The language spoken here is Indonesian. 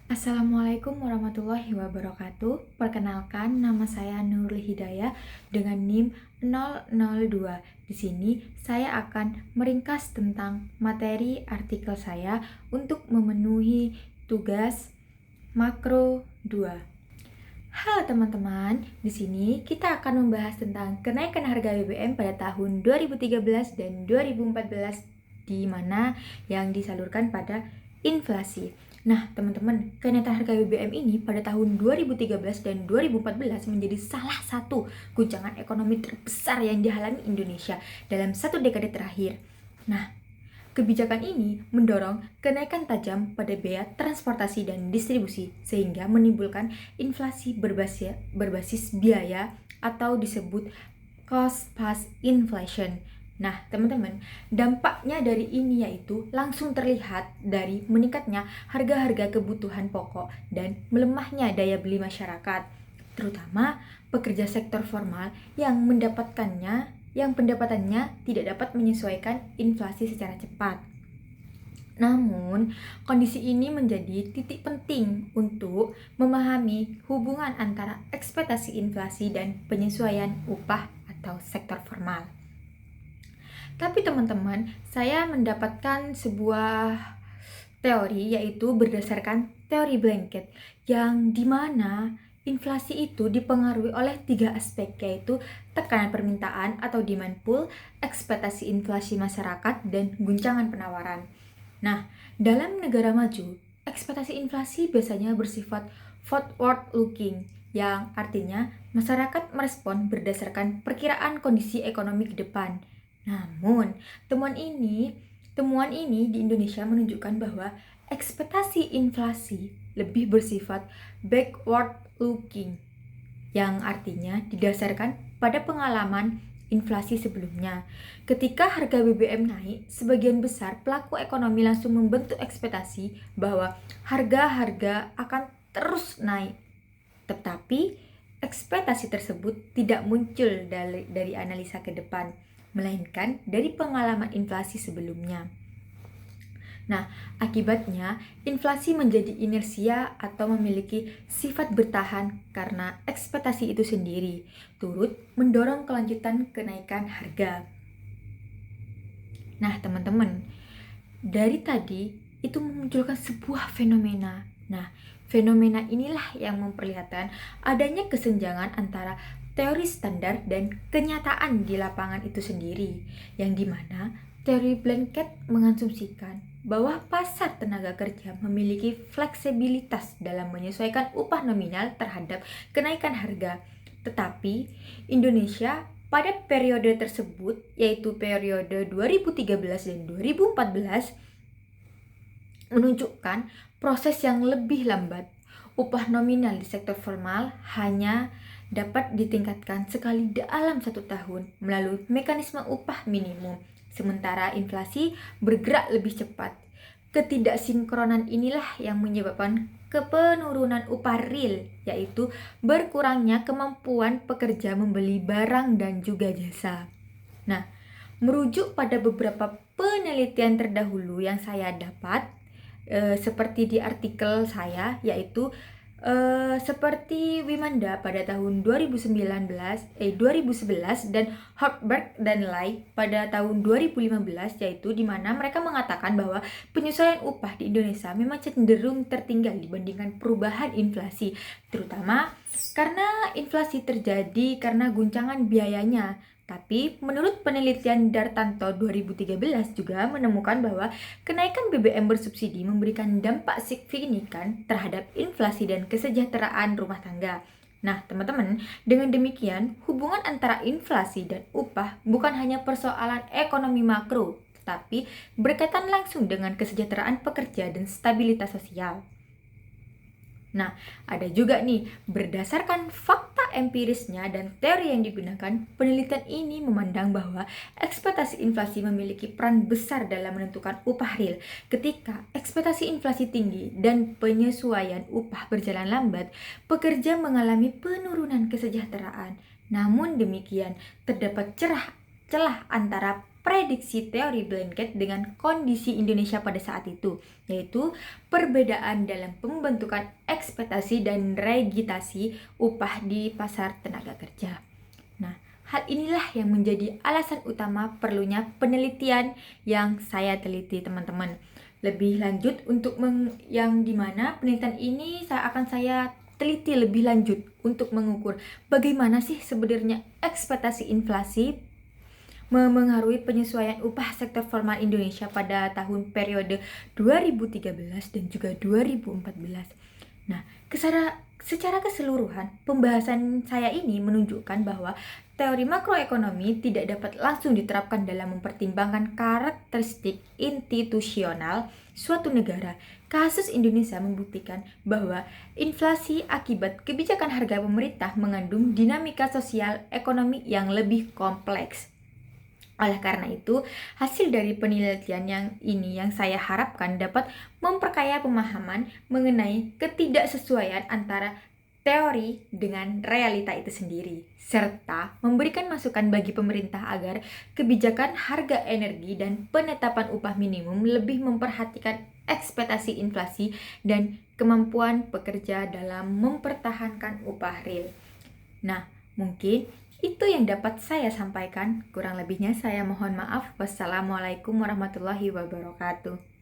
Assalamualaikum warahmatullahi wabarakatuh. Perkenalkan, nama saya Nurul Hidayah dengan NIM 002. Di sini saya akan meringkas tentang materi artikel saya untuk memenuhi tugas makro 2. Halo teman-teman, di sini kita akan membahas tentang kenaikan harga BBM pada tahun 2013 dan 2014 di mana yang disalurkan pada inflasi. Nah, teman-teman, kenaikan harga BBM ini pada tahun 2013 dan 2014 menjadi salah satu guncangan ekonomi terbesar yang dialami Indonesia dalam satu dekade terakhir. Nah, kebijakan ini mendorong kenaikan tajam pada biaya transportasi dan distribusi sehingga menimbulkan inflasi berbasis biaya atau disebut cost plus inflation. Nah, teman-teman, dampaknya dari ini yaitu langsung terlihat dari meningkatnya harga-harga kebutuhan pokok dan melemahnya daya beli masyarakat, terutama pekerja sektor formal yang pendapatannya tidak dapat menyesuaikan inflasi secara cepat. Namun, kondisi ini menjadi titik penting untuk memahami hubungan antara ekspektasi inflasi dan penyesuaian upah atau sektor formal. Tapi teman-teman, saya mendapatkan sebuah teori yaitu berdasarkan teori blanket yang dimana inflasi itu dipengaruhi oleh 3 aspek yaitu tekanan permintaan atau demand pull, ekspektasi inflasi masyarakat, dan guncangan penawaran. Nah, dalam negara maju, ekspektasi inflasi biasanya bersifat forward looking yang artinya masyarakat merespon berdasarkan perkiraan kondisi ekonomi ke depan. Namun, temuan ini di Indonesia menunjukkan bahwa ekspektasi inflasi lebih bersifat backward looking, yang artinya didasarkan pada pengalaman inflasi sebelumnya. Ketika harga BBM naik, sebagian besar pelaku ekonomi langsung membentuk ekspektasi bahwa harga-harga akan terus naik. Tetapi ekspektasi tersebut tidak muncul dari analisa ke depan, melainkan dari pengalaman inflasi sebelumnya. Nah, akibatnya inflasi menjadi inersia atau memiliki sifat bertahan karena ekspektasi itu sendiri turut mendorong kelanjutan kenaikan harga. Nah, teman-teman, dari tadi itu memunculkan sebuah fenomena. Nah, fenomena inilah yang memperlihatkan adanya kesenjangan antara teori standar dan kenyataan di lapangan itu sendiri, yang dimana teori blanket mengasumsikan bahwa pasar tenaga kerja memiliki fleksibilitas dalam menyesuaikan upah nominal terhadap kenaikan harga. Tetapi Indonesia pada periode tersebut, yaitu periode 2013 dan 2014, menunjukkan proses yang lebih lambat. Upah nominal di sektor formal hanya dapat ditingkatkan sekali dalam 1 tahun melalui mekanisme upah minimum, sementara inflasi bergerak lebih cepat. Ketidaksinkronan inilah yang menyebabkan penurunan upah real, yaitu berkurangnya kemampuan pekerja membeli barang dan juga jasa. Nah, merujuk pada beberapa penelitian terdahulu yang saya dapat, seperti di artikel saya, yaitu seperti Wimanda pada tahun 2011 dan Hochberg dan Lai pada tahun 2015, yaitu di mana mereka mengatakan bahwa penyesuaian upah di Indonesia memang cenderung tertinggal dibandingkan perubahan inflasi, terutama karena inflasi terjadi karena guncangan biayanya. Tapi menurut penelitian Dartanto 2013 juga menemukan bahwa kenaikan BBM bersubsidi memberikan dampak signifikan terhadap inflasi dan kesejahteraan rumah tangga. Nah, teman-teman, dengan demikian hubungan antara inflasi dan upah bukan hanya persoalan ekonomi makro, tetapi berkaitan langsung dengan kesejahteraan pekerja dan stabilitas sosial. Nah, ada juga nih, berdasarkan fakta empirisnya dan teori yang digunakan, penelitian ini memandang bahwa ekspektasi inflasi memiliki peran besar dalam menentukan upah real. Ketika ekspektasi inflasi tinggi dan penyesuaian upah berjalan lambat, pekerja mengalami penurunan kesejahteraan. Namun demikian, terdapat celah antara prediksi teori blanket dengan kondisi Indonesia pada saat itu, yaitu perbedaan dalam pembentukan ekspektasi dan regitasi upah di pasar tenaga kerja. Nah, hal inilah yang menjadi alasan utama perlunya penelitian yang saya teliti, teman-teman. Lebih lanjut untuk yang dimana penelitian ini akan saya teliti lebih lanjut untuk mengukur bagaimana sih sebenarnya ekspektasi inflasi memengaruhi penyesuaian upah sektor formal Indonesia pada tahun periode 2013 dan juga 2014. Nah, secara keseluruhan, pembahasan saya ini menunjukkan bahwa teori makroekonomi tidak dapat langsung diterapkan dalam mempertimbangkan karakteristik institusional suatu negara. Kasus Indonesia membuktikan bahwa inflasi akibat kebijakan harga pemerintah mengandung dinamika sosial ekonomi yang lebih kompleks. Oleh karena itu, hasil dari penelitian yang saya harapkan dapat memperkaya pemahaman mengenai ketidaksesuaian antara teori dengan realita itu sendiri, serta memberikan masukan bagi pemerintah agar kebijakan harga energi dan penetapan upah minimum lebih memperhatikan ekspektasi inflasi dan kemampuan pekerja dalam mempertahankan upah real. Nah, mungkin itu yang dapat saya sampaikan. Kurang lebihnya saya mohon maaf. Wassalamualaikum warahmatullahi wabarakatuh.